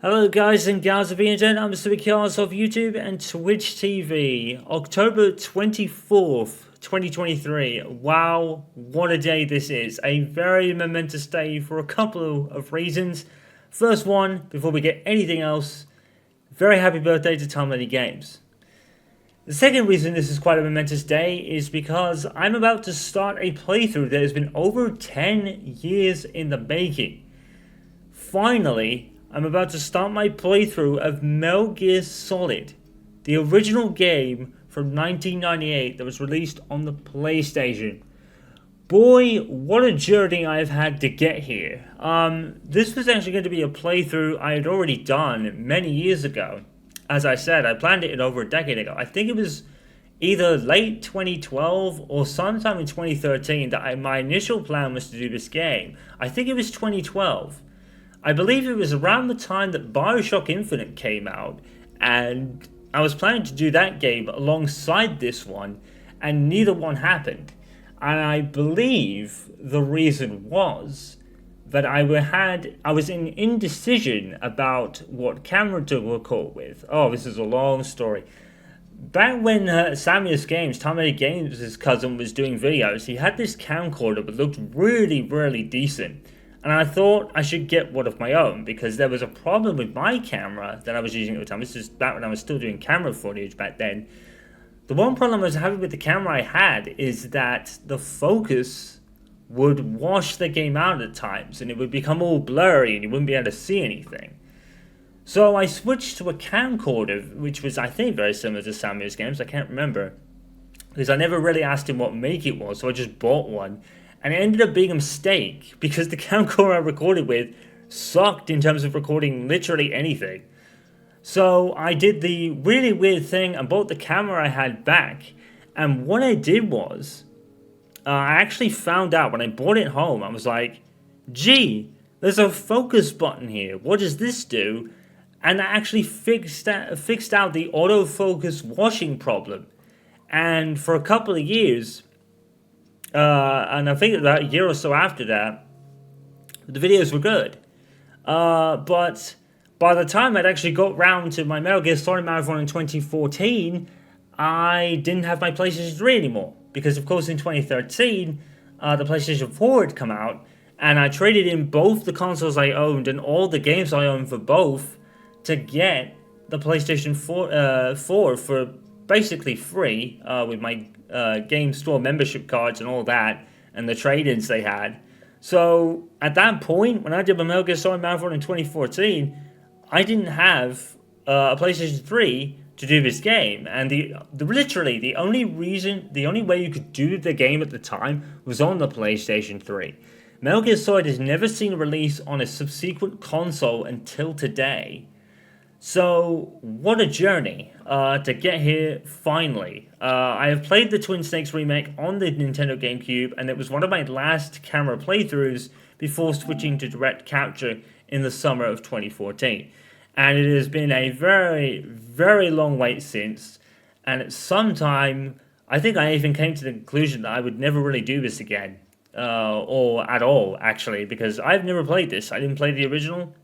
Hello guys and gals of the internet, I'm Mr. Chaos of YouTube and Twitch TV. October 24th, 2023. Wow, what a day this is. A very momentous day for a couple of reasons. First one, before we get anything else, very happy birthday to Tom Lady Games. The second reason this is quite a momentous day is because I'm about to start a playthrough that has been over 10 years in the making. Finally, I'm about to start my playthrough of Metal Gear Solid, the original game from 1998 that was released on the PlayStation. Boy, what a journey I've had to get here. This was actually going to be a playthrough I had already done many years ago. As I said, I planned it over a decade ago. I think it was either late 2012 or sometime in 2013 that my initial plan was to do this game. I think it was 2012. I believe it was around the time that Bioshock Infinite came out, and I was planning to do that game alongside this one, and neither one happened. And I believe the reason was that I was in indecision about what camera to record with. Oh, this is a long story. Back when Samus Games, Tom Lady Games' cousin, was doing videos, he had this camcorder that looked really, really decent. And I thought I should get one of my own because there was a problem with my camera that I was using at the time. This is back when I was still doing camera footage back then. The one problem I was having with the camera I had is that the focus would wash the game out at times and it would become all blurry and you wouldn't be able to see anything. So I switched to a camcorder, which was, I think, very similar to Samus Games. I can't remember because I never really asked him what make it was, so I just bought one. And it ended up being a mistake because the camcorder I recorded with sucked in terms of recording literally anything. So I did the really weird thing and bought the camera I had back. And what I did was, I actually found out when I brought it home, I was like, gee, there's a focus button here. What does this do? And I actually fixed out the autofocus washing problem. And for a couple of years, and I think that a year or so after that, the videos were good. But by the time I'd actually got round to my Metal Gear Solid Marathon in 2014, I didn't have my PlayStation 3 anymore. Because, of course, in 2013, the PlayStation 4 had come out, and I traded in both the consoles I owned and all the games I owned for both to get the PlayStation 4 for basically free with my game store membership cards and all that and the trade-ins they had. So at that point, when I did my Metal Gear Solid Marathon in 2014, I didn't have a PlayStation 3 to do this game, and literally the only way you could do the game at the time was on the PlayStation 3. Metal Gear Solid has never seen a release on a subsequent console until today. So, what a journey to get here finally. I have played the Twin Snakes remake on the Nintendo GameCube, and it was one of my last camera playthroughs before switching to direct capture in the summer of 2014. And it has been a very, very long wait since, and at some time, I think I even came to the conclusion that I would never really do this again. Or at all, actually, because I've never played this. I didn't play the original.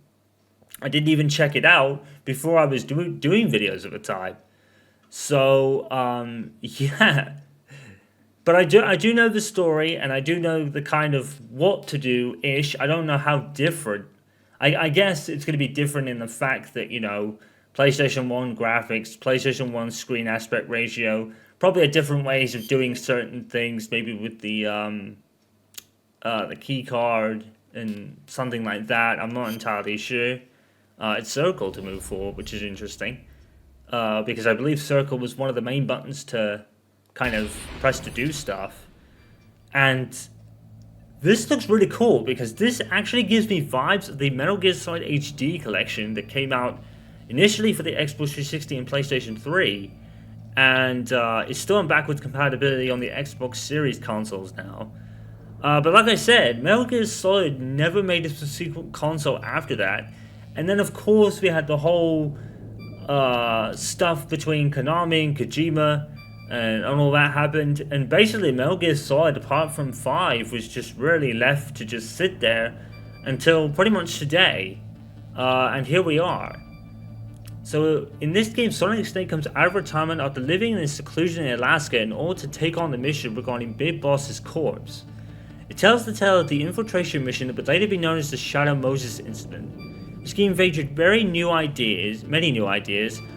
I didn't even check it out before I was doing videos at the time. So, yeah. But I do know the story, and I do know the kind of what to do-ish. I don't know how different. I guess it's going to be different in the fact that, PlayStation 1 graphics, PlayStation 1 screen aspect ratio, probably different ways of doing certain things, maybe with the key card and something like that. I'm not entirely sure. It's circle to move forward, which is interesting. Because I believe circle was one of the main buttons to kind of press to do stuff. And this looks really cool because this actually gives me vibes of the Metal Gear Solid HD collection that came out initially for the Xbox 360 and PlayStation 3. And it's still on backwards compatibility on the Xbox Series consoles now. But like I said, Metal Gear Solid never made a subsequent console after that. And then, of course, we had the whole stuff between Konami and Kojima, and all that happened. And basically, Metal Gear Solid, apart from 5, was just really left to just sit there until pretty much today. And here we are. So in this game, Solid Snake comes out of retirement after living in seclusion in Alaska in order to take on the mission regarding Big Boss's corpse. It tells the tale of the infiltration mission that would later be known as the Shadow Moses incident. This game featured many new ideas,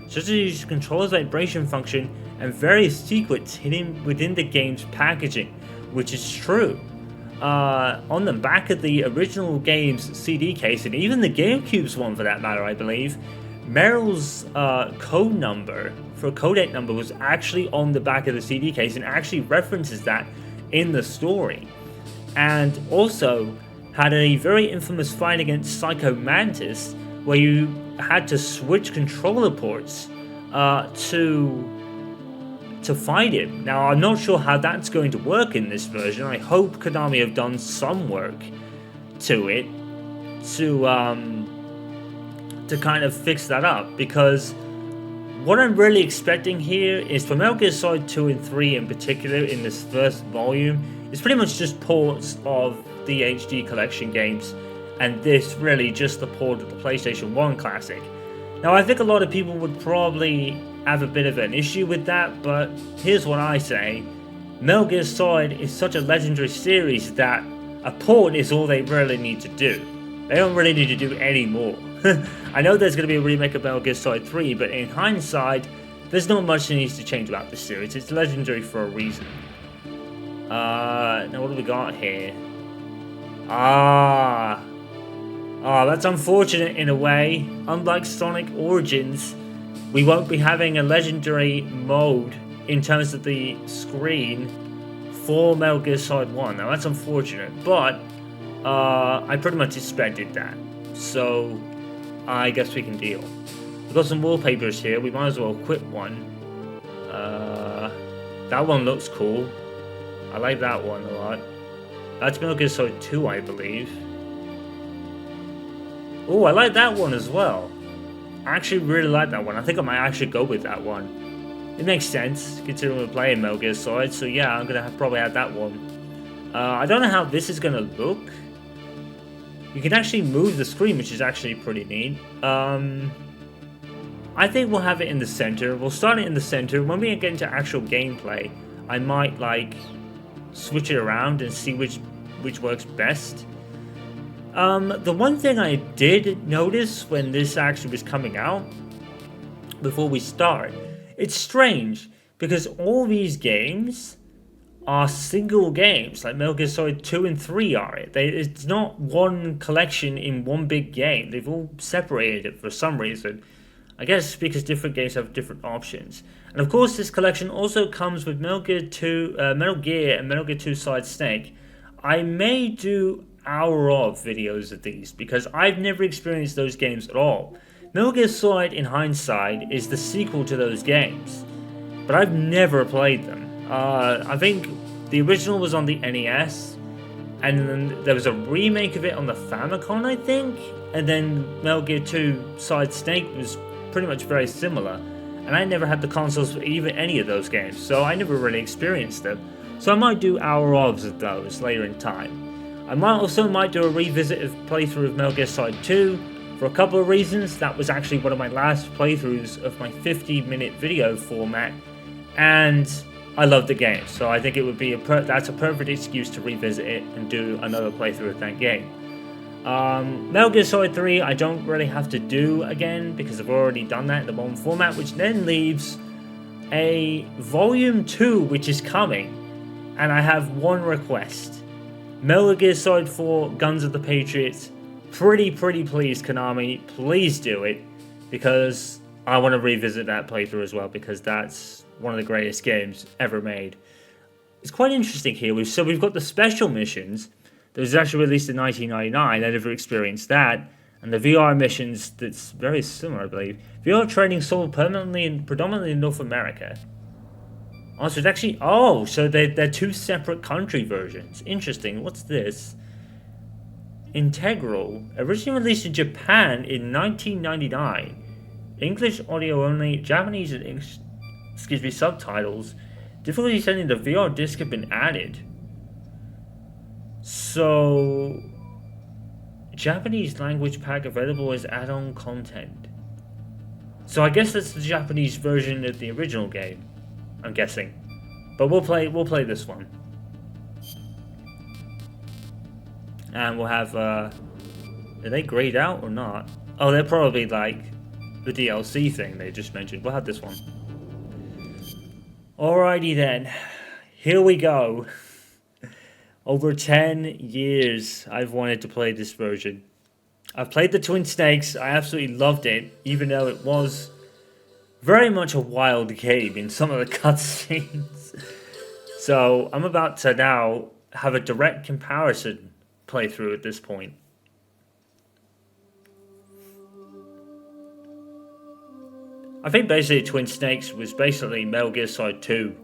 such as the controller's vibration function and various secrets hidden within the game's packaging, which is true. On the back of the original game's CD case, and even the GameCube's one for that matter, I believe, Meryl's code number for codec number was actually on the back of the CD case and actually references that in the story. And also had a very infamous fight against Psycho Mantis where you had to switch controller ports to fight him. Now, I'm not sure how that's going to work in this version. I hope Konami have done some work to it to kind of fix that up, because what I'm really expecting here is for Metal Gear Solid 2 and 3 in particular in this first volume, it's pretty much just ports of the HD collection games, and this really just the port of the PlayStation 1 classic. Now, I think a lot of people would probably have a bit of an issue with that, but here's what I say. Metal Gear Solid is such a legendary series that a port is all they really need to do. They don't really need to do any more. I know there's going to be a remake of Metal Gear Solid 3, but in hindsight, there's not much that needs to change about this series. It's legendary for a reason. Now what do we got here? That's unfortunate in a way. Unlike Sonic Origins, we won't be having a legendary mode in terms of the screen for Metal Gear Solid 1. Now that's unfortunate, but I pretty much expected that. So I guess we can deal. We've got some wallpapers here. We might as well quit one. That one looks cool. I like that one a lot. That's Metal Gear Solid 2, I believe. Oh, I like that one as well. I actually really like that one. I think I might actually go with that one. It makes sense, considering we're playing Metal Gear Solid, so yeah, I'm going to probably have that one. I don't know how this is going to look. You can actually move the screen, which is actually pretty neat. I think we'll have it in the center. We'll start it in the center. When we get into actual gameplay, I might, like, switch it around and see which works best. The one thing I did notice when this actually was coming out, before we start, it's strange, because all these games are single games, like Metal Gear Solid 2 and 3 are. It's not one collection in one big game. They've all separated it for some reason. I guess because different games have different options. And of course, this collection also comes with Metal Gear and Metal Gear 2 Solid Snake. I may do hour of videos of these because I've never experienced those games at all. Metal Gear Solid, in hindsight, is the sequel to those games, but I've never played them. I think the original was on the NES, and then there was a remake of it on the Famicom, I think, and then Metal Gear 2 Solid Snake was pretty much very similar, and I never had the consoles for even any of those games, so I never really experienced them. So I might do hour ofs of those later in time. I might do a revisit of playthrough of Metal Gear Solid 2 for a couple of reasons. That was actually one of my last playthroughs of my 50-minute video format, and I love the game, so I think it would be that's a perfect excuse to revisit it and do another playthrough of that game. Metal Gear Solid 3 I don't really have to do again because I've already done that in the modern format, which then leaves a Volume 2 which is coming, and I have one request. Metal Gear Solid 4 Guns of the Patriots, pretty please Konami, please do it, because I want to revisit that playthrough as well, because that's one of the greatest games ever made. It's quite interesting here. We've got the special missions that was actually released in 1999. I never experienced that. And the VR missions that's very similar, I believe. VR training sold predominantly in North America. Oh, so it's actually... Oh, so they're two separate country versions. Interesting. What's this? Integral. Originally released in Japan in 1999. English audio only. Japanese and English... subtitles. Difficulty setting the VR disc have been added. So... Japanese language pack available as add-on content. So I guess that's the Japanese version of the original game, I'm guessing. But we'll play this one. And we'll have are they grayed out or not? Oh, they're probably like the DLC thing they just mentioned. We'll have this one. Alrighty then. Here we go. Over 10 years I've wanted to play this version. I've played the Twin Snakes. I absolutely loved it, even though it was very much a wild game in some of the cutscenes. So I'm about to now have a direct comparison playthrough at this point. I think basically Twin Snakes was basically Metal Gear Solid 2.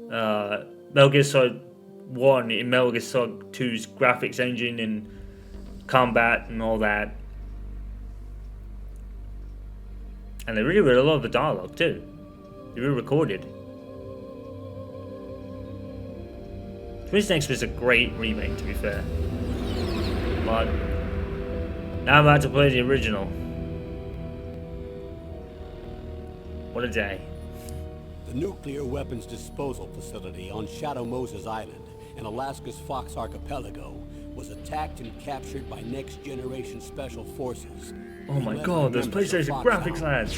Metal Gear Solid 1 in Metal Gear Solid 2's graphics engine and combat and all that. And they really wrote a lot of the dialogue too. They re-recorded. Twin Snakes was a great remake, to be fair. But now I'm about to play the original. What a day. The nuclear weapons disposal facility on Shadow Moses Island in Alaska's Fox Archipelago was attacked and captured by Next Generation Special Forces. Oh my god, those PlayStation graphics, lads.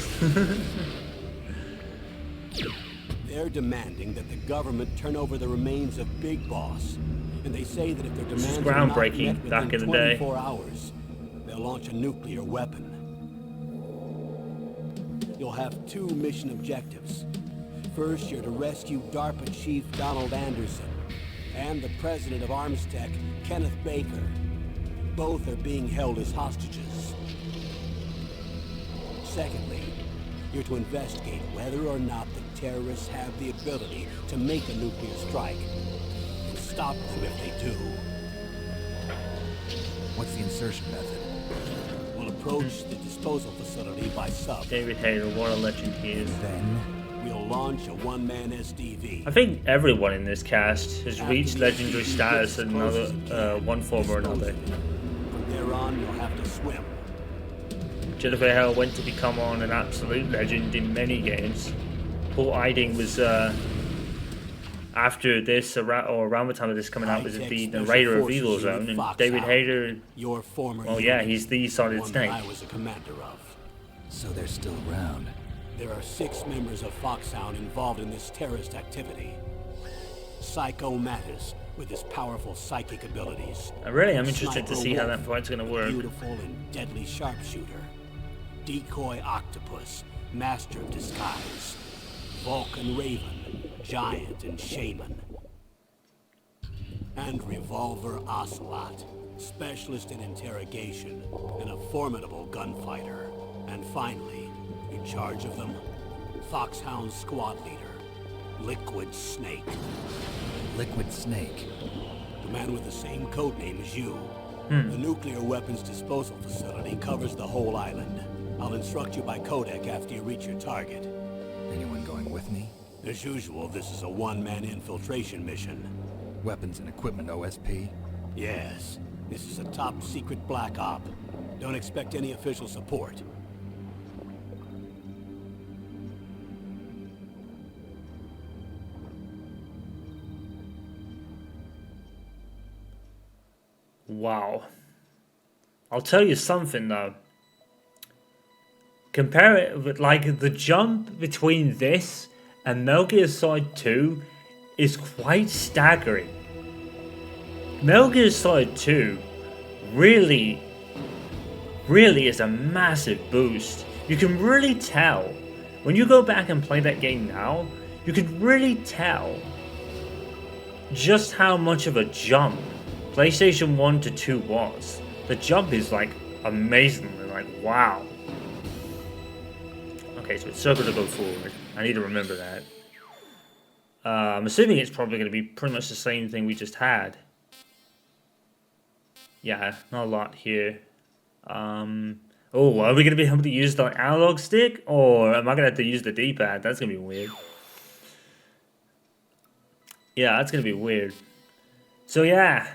They're demanding that the government turn over the remains of Big Boss. And they say that if their demands are not met groundbreaking back in the day. 24 hours, they'll launch a nuclear weapon. You'll have two mission objectives. First, you're to rescue DARPA Chief Donald Anderson and the president of Armstech, Kenneth Baker. Both are being held as hostages. Secondly, you're to investigate whether or not the terrorists have the ability to make a nuclear strike and stop them if they do. What's the insertion method? We'll approach the disposal facility by sub. David Hayter, what a legend he is. Then We'll launch a one-man SDV. I think everyone in this cast has reached legendary status in another one form or another. From there on, you'll have to swim. Jennifer Hale went to become an absolute legend in many games. Paul Eiding was, after this, or around the time of this coming out, was the narrator of Evil Zone, and David Hayter, Your former oh yeah, unit, he's the Solid one Snake. that I was a commander of. so they're still around. There are 6 members of Foxhound involved in this terrorist activity. Psycho Mattis, with his powerful psychic abilities. Really, I'm interested to Sniper see how Wolf, that fight's gonna a work. Beautiful and deadly sharpshooter. Decoy Octopus, master of disguise. Vulcan Raven, giant and shaman. And Revolver Ocelot, specialist in interrogation and a formidable gunfighter. And finally, in charge of them, Foxhound squad leader, Liquid Snake. Liquid Snake. The man with the same codename as you. The nuclear weapons disposal facility covers the whole island. I'll instruct you by codec after you reach your target. Anyone going with me? As usual, this is a one-man infiltration mission. Weapons and equipment OSP? Yes, this is a top-secret black op. Don't expect any official support. Wow. I'll tell you something though. Compare it with, like, the jump between this and Metal Gear Solid 2 is quite staggering. Metal Gear Solid 2 really is a massive boost. You can really tell, when you go back and play that game now, you can really tell just how much of a jump PlayStation 1 to 2 was. The jump is like amazingly, like, wow. Okay, so it's circle to go forward. I need to remember that. I'm assuming it's probably going to be pretty much the same thing we just had. Yeah, not a lot here. Oh, are we going to be able to use the analog stick? Or am I going to have to use the D-pad? That's going to be weird. Yeah, that's going to be weird. So yeah,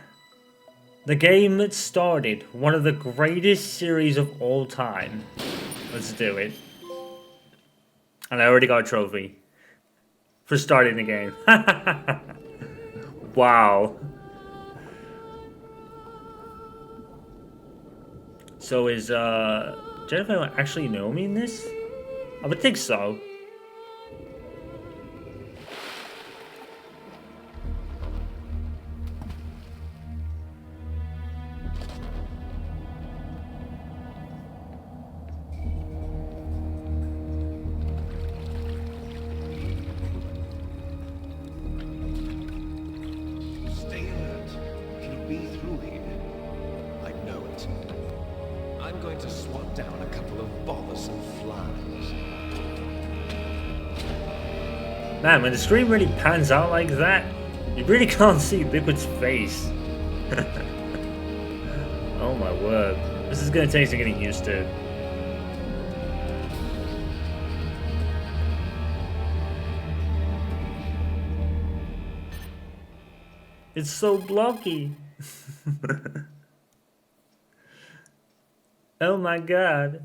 The game that started one of the greatest series of all time. Let's do it. And I already got a trophy for starting the game. Wow. So is Jennifer actually know me in this? I would think so. Stay alert. He'll be through here. I know it. I'm going to swat down a couple of bothersome flies. Man, when the screen really pans out like that, you really can't see Liquid's face. Oh my word. This is gonna take some getting used to. It's so blocky. Oh my god.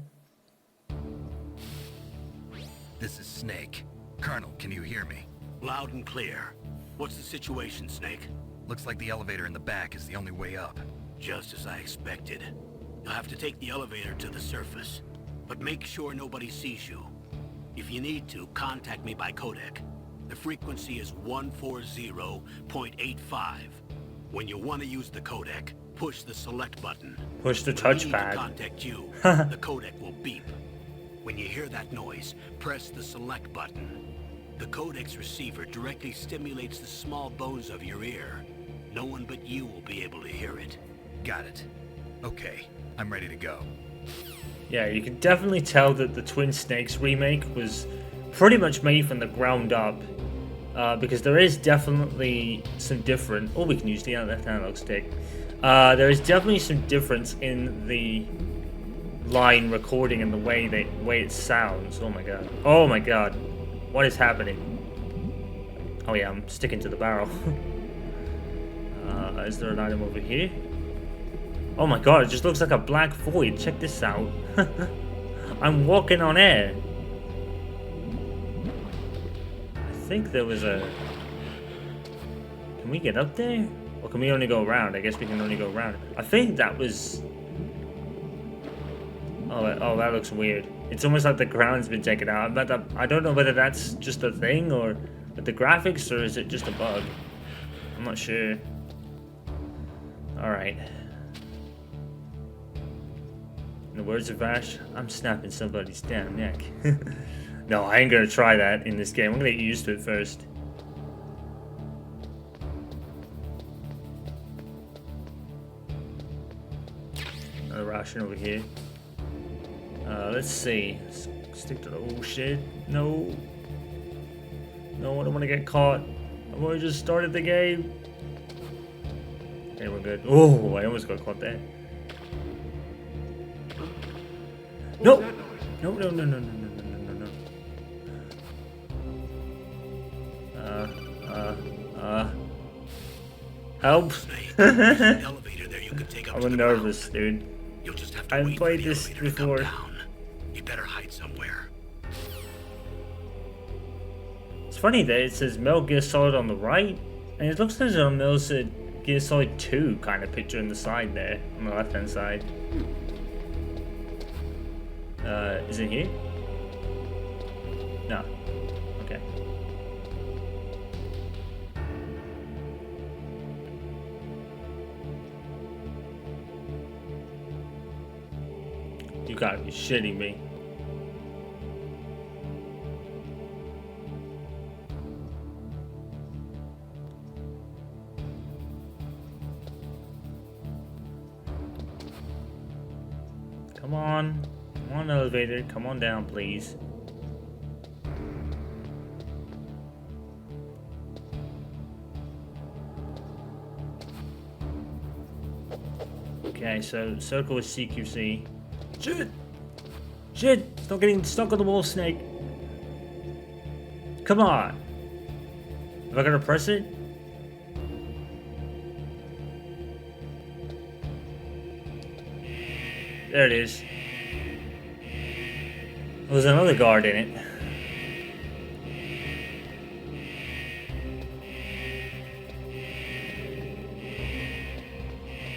This is Snake. Colonel, can you hear me? Loud and clear. What's the situation, Snake? Looks like the elevator in the back is the only way up. Just as I expected. You'll have to take the elevator to the surface. But make sure nobody sees you. If you need to, contact me by codec. The frequency is 140.85. When you want to use the codec, push the select button. Push the When we need to touchpad. contact you, the codec will beep. When you hear that noise, press the select button. The codec's receiver directly stimulates the small bones of your ear. No one but you will be able to hear it. Got it. Okay, I'm ready to go. Yeah, you can definitely tell that the Twin Snakes remake was pretty much made from the ground up. Because there is definitely some different... Oh, we can use the left analog stick. There is definitely some difference in the line recording and the way it sounds. Oh my god. Oh my god. What is happening? Oh yeah, I'm sticking to the barrel. Is there an item over here? Oh my god, it just looks like a black void. Check this out. I'm walking on air. I think there was a... Can we get up there? Or can we only go around? I guess we can only go around. I think that was... Oh, that looks weird. It's almost like the ground's been taken out. But I don't know whether that's just a thing or with the graphics, or is it just a bug? I'm not sure. Alright. In the words of Ash, I'm snapping somebody's damn neck. No, I ain't gonna try that in this game. I'm gonna get used to it first. Another ration over here. Let's see. Stick to the... Oh shit. No. No, I don't want to get caught. I've only just started the game. Okay, we're good. Oh, I almost got caught there. No! No, no, no, no, no, no, no, no, no, no. Help! Snake, there's an elevator there you can take up to I'm the nervous, ground. dude. You'll just have to I've wait for played the this elevator to come before. down. You better hide somewhere. It's funny that it says Metal Gear Solid on the right, and it looks like there's a Metal Gear Solid 2 kind of picture in the side there, on the left hand side. Is it here? No. Okay. You gotta be shitting me. Come on. Come on, elevator. Come on down, please. Okay, so circle is CQC. Shit! Shit! Stop getting stuck on the wall, Snake. Come on. Am I gonna press it? There it is. There's another guard in it.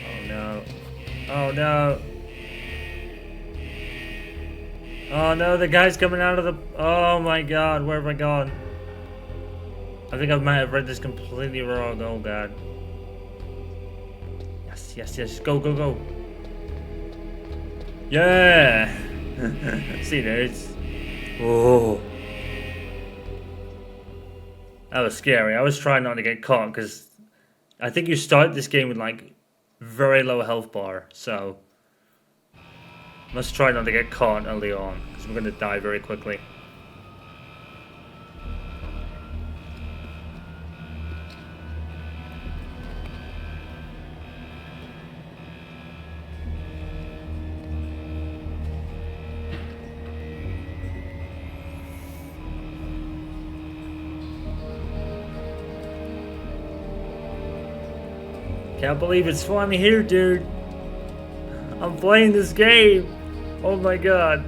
Oh no. Oh no. Oh no, the guy's coming out of the... Oh my god, where have I gone? I think I might have read this completely wrong. Oh god. Yes, yes, yes. Go, go, go. Yeah! See, there's... Oh. That was scary. I was trying not to get caught because I think you start this game with like very low health bar, so must try not to get caught early on because we're going to die very quickly. Can't believe it's finally here, dude. I'm playing this game. Oh my god.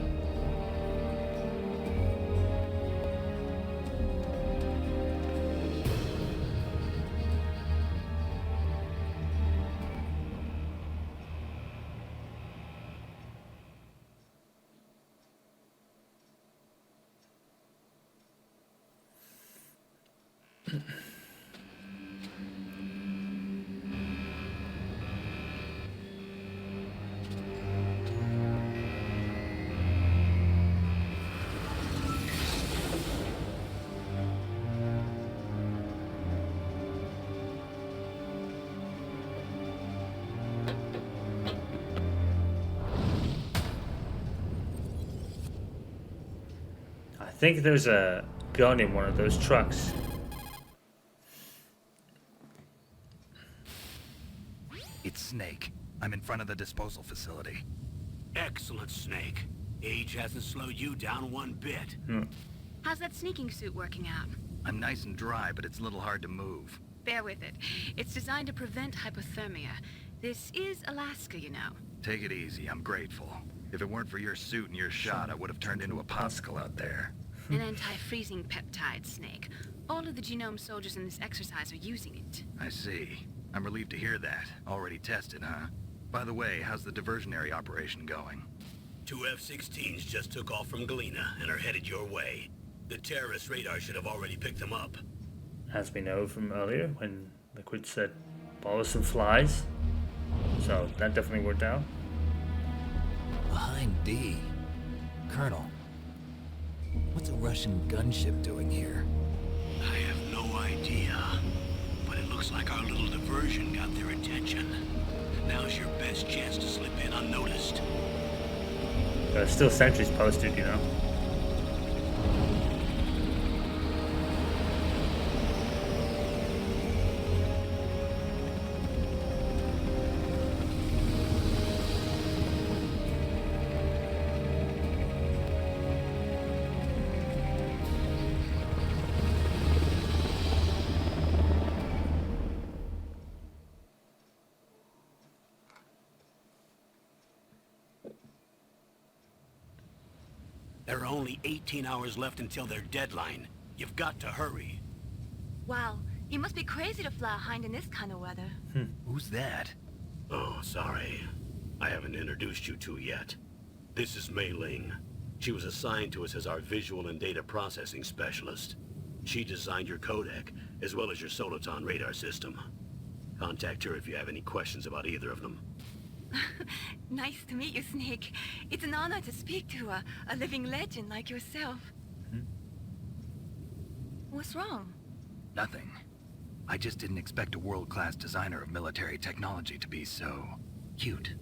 I think there's a gun in one of those trucks. It's Snake. I'm in front of the disposal facility. Excellent, Snake. Age hasn't slowed you down one bit. How's that sneaking suit working out? I'm nice and dry, but it's a little hard to move. Bear with it. It's designed to prevent hypothermia. This is Alaska, you know. Take it easy, I'm grateful. If it weren't for your suit and your shot, I would have turned into a popsicle out there. An anti-freezing peptide, Snake. All of the genome soldiers in this exercise are using it. I see. I'm relieved to hear that. Already tested, huh? By the way, how's the diversionary operation going? 2 F-16s just took off from Galena and are headed your way. The terrorist radar should have already picked them up. As we know from earlier when Liquid said balls and flies. So that definitely worked out. Behind D. Colonel, what's a Russian gunship doing here? I have no idea, but it looks like our little diversion got their attention. Now's your best chance to slip in unnoticed. There's still sentries posted, you know. There are only 18 hours left until their deadline. You've got to hurry. Wow, you must be crazy to fly hind in this kind of weather. Who's that? Oh, sorry. I haven't introduced you to yet. This is Mei Ling. She was assigned to us as our visual and data processing specialist. She designed your codec, as well as your Soliton radar system. Contact her if you have any questions about either of them. Nice to meet you, Snake. It's an honor to speak to a living legend like yourself. What's wrong? Nothing. I just didn't expect a world-class designer of military technology to be so cute.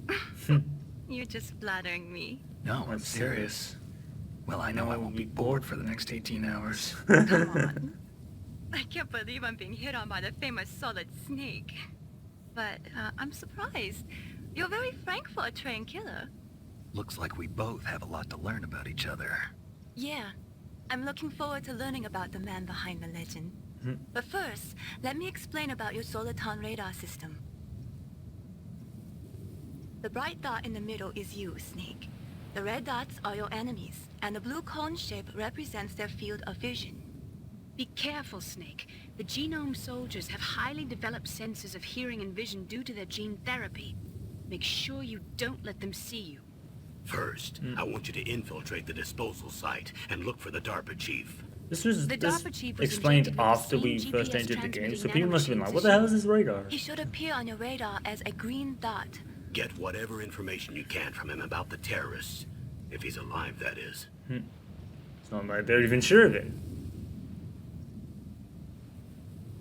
You're just flattering me. No, I'm serious. Well, I know I won't be bored for the next 18 hours. Come on. I can't believe I'm being hit on by the famous Solid Snake. But I'm surprised. You're very frank for a trained killer. Looks like we both have a lot to learn about each other. Yeah. I'm looking forward to learning about the man behind the legend. But first, let me explain about your Soliton radar system. The bright dot in the middle is you, Snake. The red dots are your enemies, and the blue cone shape represents their field of vision. Be careful, Snake. The genome soldiers have highly developed senses of hearing and vision due to their gene therapy. Make sure you don't let them see you. First, I want you to infiltrate the disposal site and look for the DARPA chief. This was The this DARPA chief was explained injected with the after same we GPS first entered the game, so transmitting people must have been like, nanomachines what as the hell you. is this radar? He should appear on your radar as a green dot. Get whatever information you can from him about the terrorists. If he's alive, that is. It's not like they're even sure of it.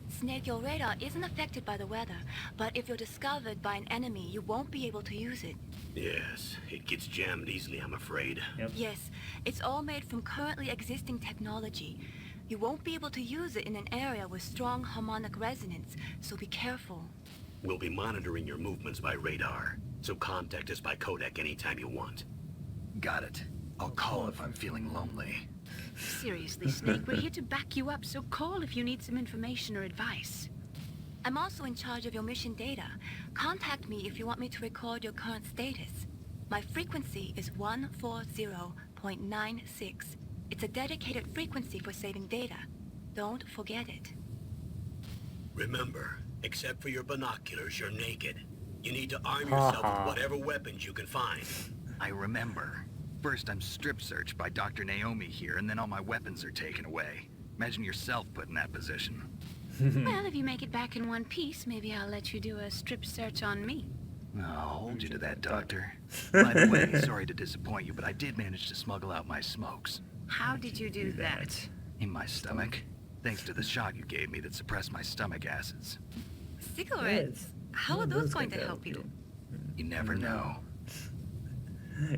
Snake, your radar isn't affected by the weather, but if you're discovered by an enemy, you won't be able to use it. Yes, it gets jammed easily, I'm afraid. Yep. Yes, it's all made from currently existing technology. You won't be able to use it in an area with strong harmonic resonance, so be careful. We'll be monitoring your movements by radar, so contact us by codec anytime you want. Got it. I'll call if I'm feeling lonely. Seriously, Snake, we're here to back you up, so call if you need some information or advice. I'm also in charge of your mission data. Contact me if you want me to record your current status. My frequency is 140.96. It's a dedicated frequency for saving data. Don't forget it. Remember, except for your binoculars, you're naked. You need to arm yourself with whatever weapons you can find. I remember. First, I'm strip searched by Dr. Naomi here, and then all my weapons are taken away. Imagine yourself put in that position. Well, if you make it back in one piece, maybe I'll let you do a strip search on me. I'll hold you to that, Doctor. By the way, sorry to disappoint you, but I did manage to smuggle out my smokes. How did you do that? In my stomach. Thanks to the shot you gave me that suppressed my stomach acids. Cigarettes? How are those going to help you? You never know.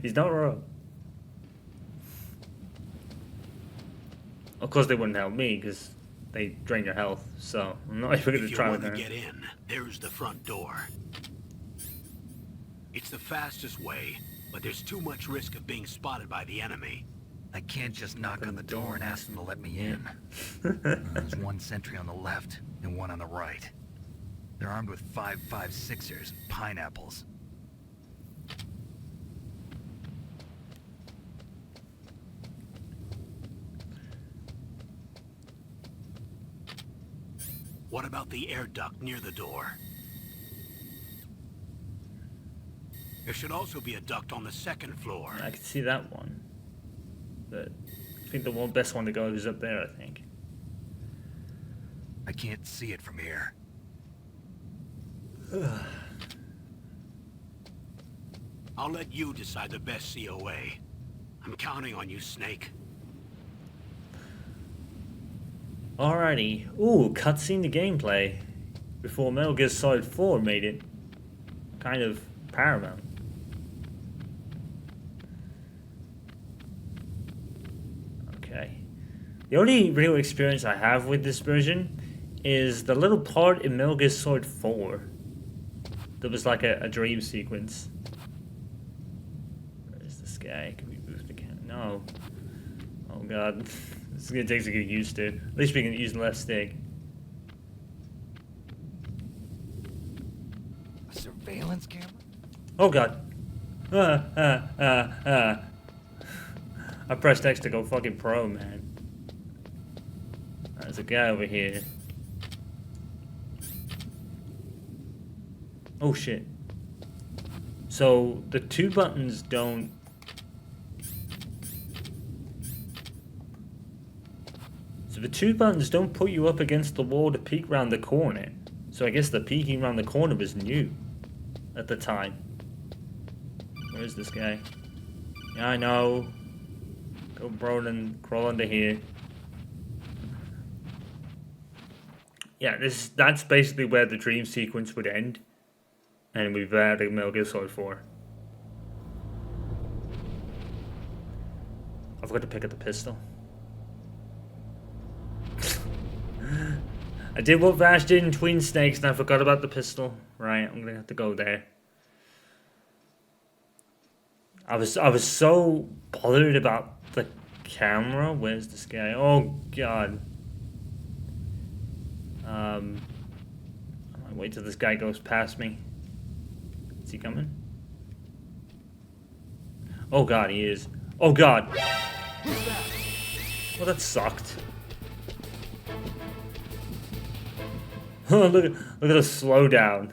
He's not wrong. Of course they wouldn't help me, because they drain your health, so I'm not even going If to you try want with to her. get in, there's the front door. It's the fastest way, but there's too much risk of being spotted by the enemy. I can't just knock on the door and ask them to let me in. There's one sentry on the left and one on the right. They're armed with 5.56ers and pineapples. What about the air duct near the door? There should also be a duct on the second floor. I can see that one. But I think the best one to go is up there, I think. I can't see it from here. I'll let you decide the best COA. I'm counting on you, Snake. Alrighty. Ooh, cutscene to gameplay. Before Metal Gear Solid 4 made it kind of paramount. Okay. The only real experience I have with this version is the little part in Metal Gear Solid 4. There was like a dream sequence. Where is this guy? Can we move the camera? No. Oh god. This is gonna take to get used to. At least we can use the left stick. A surveillance camera? Oh god. I pressed X to go fucking pro, man. There's a guy over here. Oh shit. So the two buttons don't... So the two buttons don't put you up against the wall to peek round the corner. So I guess the peeking round the corner was new at the time. Where is this guy? Yeah, I know. Go Broden, crawl under here. Yeah, that's basically where the dream sequence would end. And we've added Metal Gear Solid 4. I forgot to pick up the pistol. I did what Vash did in Twin Snakes and I forgot about the pistol. Right, I'm gonna have to go there. I was so bothered about the camera. Where's this guy? Oh god. I might wait till this guy goes past me. Is he coming? Oh god, he is. Oh god. Well, that sucked. look at the slowdown.